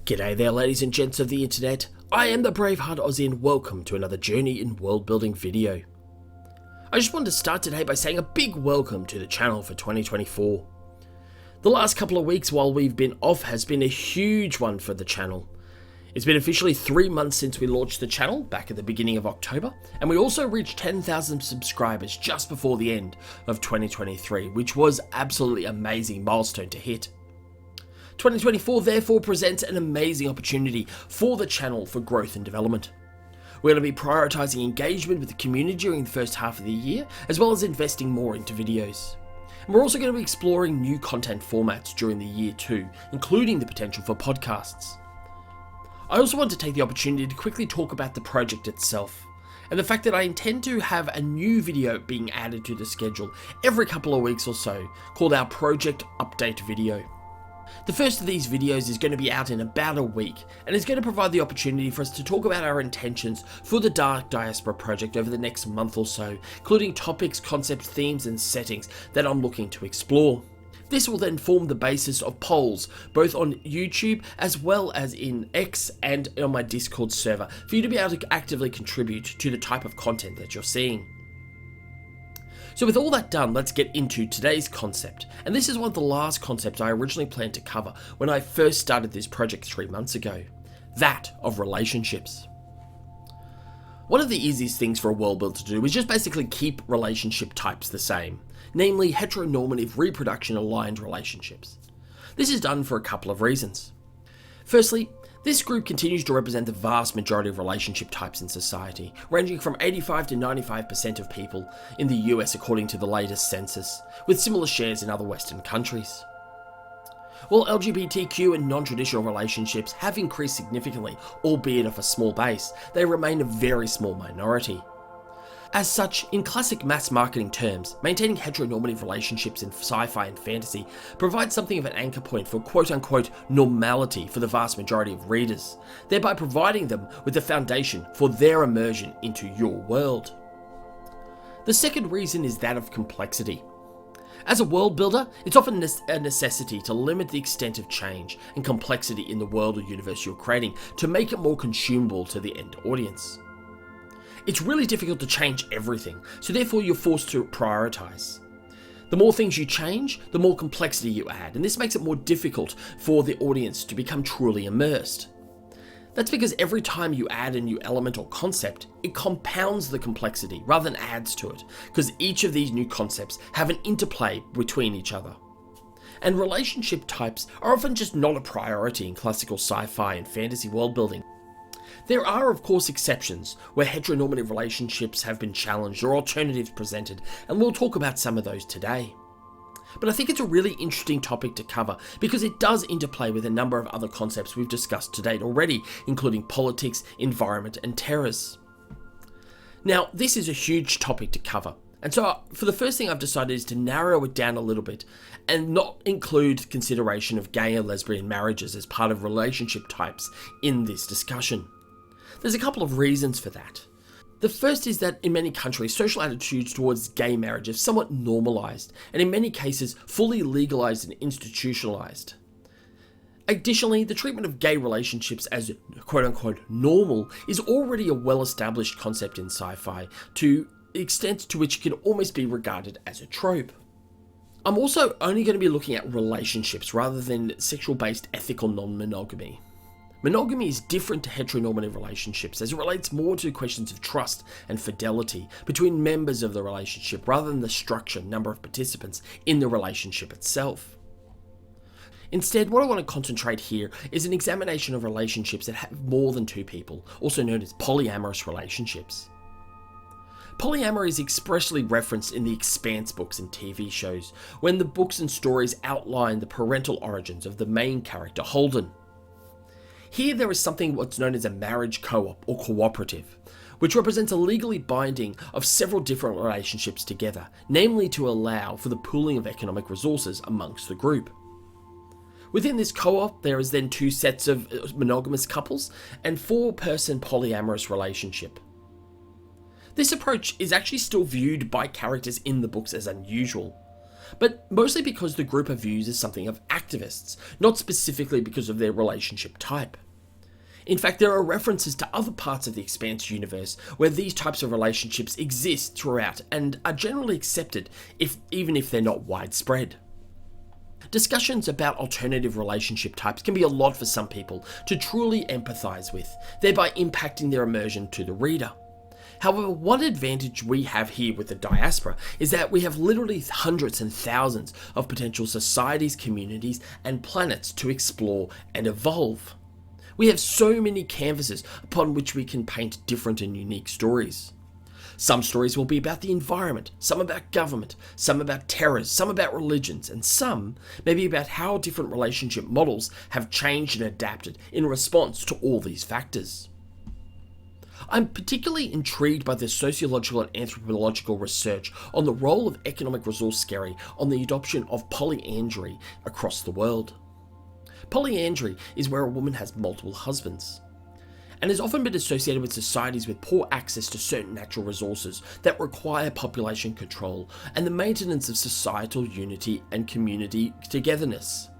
G'day there, ladies and gents of the internet. I am the Braveheart Aussie and welcome to another Journey in World Building video. I just wanted to start today by saying a big welcome to the channel for 2024. The last couple of weeks while we've been off has been a huge one for the channel. It's been officially 3 months since we launched the channel back at the beginning of October, and we also reached 10,000 subscribers just before the end of 2023, which was absolutely amazing milestone to hit. 2024 therefore presents an amazing opportunity for the channel for growth and development. We're going to be prioritising engagement with the community during the first half of the year, as well as investing more into videos. And we're also going to be exploring new content formats during the year too, including the potential for podcasts. I also want to take the opportunity to quickly talk about the project itself, and the fact that I intend to have a new video being added to the schedule every couple of weeks or so, called our Project Update video. The first of these videos is going to be out in about a week, and is going to provide the opportunity for us to talk about our intentions for the Dark Diaspora project over the next month or so, including topics, concepts, themes and settings that I'm looking to explore. This will then form the basis of polls, both on YouTube as well as in X and on my Discord server, for you to be able to actively contribute to the type of content that you're seeing. So with all that done, let's get into today's concept. And this is one of the last concepts I originally planned to cover when I first started this project 3 months ago. That of relationships. One of the easiest things for a world builder to do is just basically keep relationship types the same, namely heteronormative reproduction aligned relationships. This is done for a couple of reasons. Firstly, this group continues to represent the vast majority of relationship types in society, ranging from 85 to 95% of people in the US according to the latest census, with similar shares in other Western countries. While LGBTQ and non-traditional relationships have increased significantly, albeit off a small base, they remain a very small minority. As such, in classic mass marketing terms, maintaining heteronormative relationships in sci-fi and fantasy provides something of an anchor point for quote-unquote normality for the vast majority of readers, thereby providing them with the foundation for their immersion into your world. The second reason is that of complexity. As a world builder, it's often a necessity to limit the extent of change and complexity in the world or universe you're creating to make it more consumable to the end audience. It's really difficult to change everything, so therefore you're forced to prioritize. The more things you change, the more complexity you add, and this makes it more difficult for the audience to become truly immersed. That's because every time you add a new element or concept, it compounds the complexity rather than adds to it, because each of these new concepts have an interplay between each other. And relationship types are often just not a priority in classical sci-fi and fantasy world building. There are, of course, exceptions where heteronormative relationships have been challenged or alternatives presented, and we'll talk about some of those today. But I think it's a really interesting topic to cover because it does interplay with a number of other concepts we've discussed to date already, including politics, environment, and terrors. Now, this is a huge topic to cover, and so for the first thing I've decided is to narrow it down a little bit and not include consideration of gay and lesbian marriages as part of relationship types in this discussion. There's a couple of reasons for that. The first is that in many countries, social attitudes towards gay marriage have somewhat normalised, and in many cases, fully legalised and institutionalised. Additionally, the treatment of gay relationships as quote-unquote normal is already a well-established concept in sci-fi to the extent to which it can almost be regarded as a trope. I'm also only going to be looking at relationships rather than sexual-based ethical non-monogamy. Monogamy is different to heteronormative relationships as it relates more to questions of trust and fidelity between members of the relationship rather than the structure and number of participants in the relationship itself. Instead, what I want to concentrate here is an examination of relationships that have more than two people, also known as polyamorous relationships. Polyamory is expressly referenced in the Expanse books and TV shows, when the books and stories outline the parental origins of the main character, Holden. Here there is something what's known as a marriage co-op or cooperative, which represents a legally binding of several different relationships together, namely to allow for the pooling of economic resources amongst the group. Within this co-op, there is then 2 sets of monogamous couples and 4-person polyamorous relationship. This approach is actually still viewed by characters in the books as unusual, but mostly because the group are viewed as something of activists, not specifically because of their relationship type. In fact, there are references to other parts of the Expanse universe where these types of relationships exist throughout and are generally accepted, even if they're not widespread. Discussions about alternative relationship types can be a lot for some people to truly empathise with, thereby impacting their immersion to the reader. However, one advantage we have here with the diaspora is that we have literally hundreds and thousands of potential societies, communities, and planets to explore and evolve. We have so many canvases upon which we can paint different and unique stories. Some stories will be about the environment, some about government, some about terrors, some about religions, and some may be about how different relationship models have changed and adapted in response to all these factors. I'm particularly intrigued by the sociological and anthropological research on the role of economic resource scarcity on the adoption of polyandry across the world. Polyandry is where a woman has multiple husbands, and has often been associated with societies with poor access to certain natural resources that require population control and the maintenance of societal unity and community togetherness.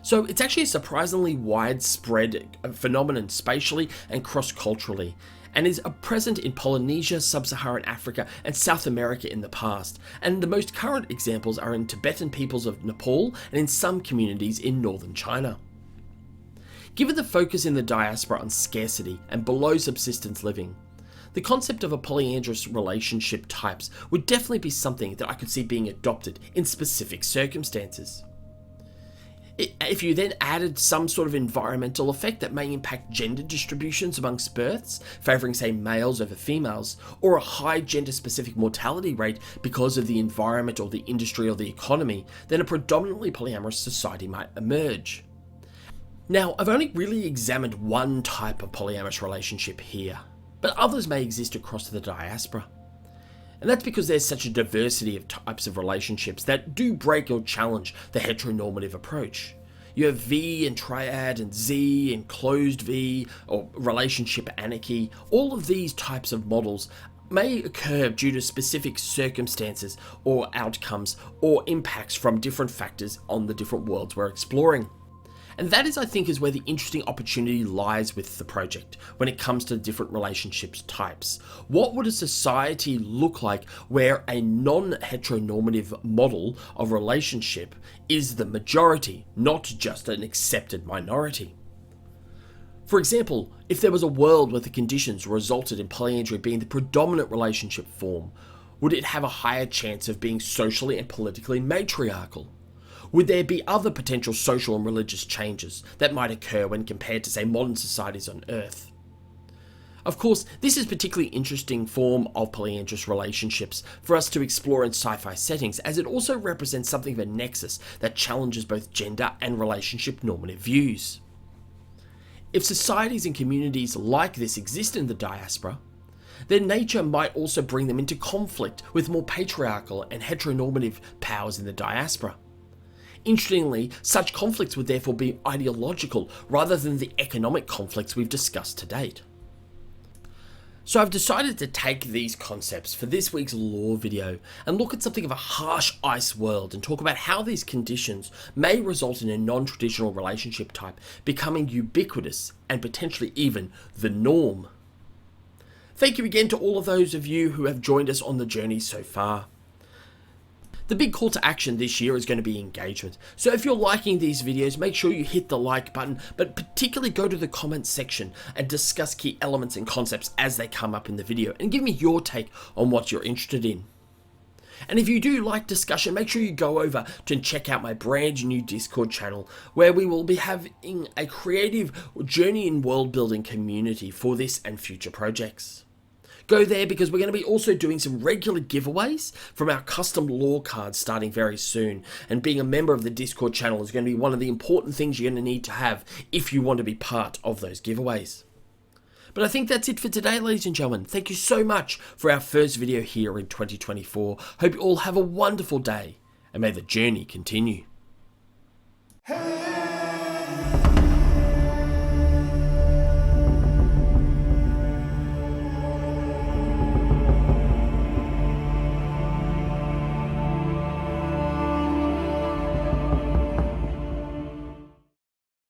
So it's actually a surprisingly widespread phenomenon spatially and cross-culturally, and is present in Polynesia, Sub-Saharan Africa, and South America in the past, and the most current examples are in Tibetan peoples of Nepal and in some communities in northern China. Given the focus in the diaspora on scarcity and below subsistence living, the concept of a polyandrous relationship types would definitely be something that I could see being adopted in specific circumstances. If you then added some sort of environmental effect that may impact gender distributions amongst births, favouring say males over females, or a high gender-specific mortality rate because of the environment or the industry or the economy, then a predominantly polyamorous society might emerge. Now, I've only really examined one type of polyamorous relationship here, but others may exist across the diaspora. And that's because there's such a diversity of types of relationships that do break or challenge the heteronormative approach. You have V and triad and Z and closed V or relationship anarchy. All of these types of models may occur due to specific circumstances or outcomes or impacts from different factors on the different worlds we're exploring. And that is, I think, is where the interesting opportunity lies with the project when it comes to different relationships types. What would a society look like where a non-heteronormative model of relationship is the majority, not just an accepted minority? For example, if there was a world where the conditions resulted in polyandry being the predominant relationship form, would it have a higher chance of being socially and politically matriarchal? Would there be other potential social and religious changes that might occur when compared to, say, modern societies on Earth? Of course, this is a particularly interesting form of polyandrous relationships for us to explore in sci-fi settings, as it also represents something of a nexus that challenges both gender and relationship normative views. If societies and communities like this exist in the diaspora, then nature might also bring them into conflict with more patriarchal and heteronormative powers in the diaspora. Interestingly, such conflicts would therefore be ideological rather than the economic conflicts we've discussed to date. So I've decided to take these concepts for this week's lore video and look at something of a harsh ice world and talk about how these conditions may result in a non-traditional relationship type becoming ubiquitous and potentially even the norm. Thank you again to all of those of you who have joined us on the journey so far. The big call to action this year is going to be engagement. So if you're liking these videos, make sure you hit the like button, but particularly go to the comments section and discuss key elements and concepts as they come up in the video and give me your take on what you're interested in. And if you do like discussion, make sure you go over to check out my brand new Discord channel, where we will be having a creative journey in world building community for this and future projects. Go there because we're going to be also doing some regular giveaways from our custom lore cards starting very soon, and being a member of the Discord channel is going to be one of the important things you're going to need to have if you want to be part of those giveaways. But I think that's it for today, ladies and gentlemen. Thank you so much for our first video here in 2024. Hope you all have a wonderful day, and may the journey continue. Hey!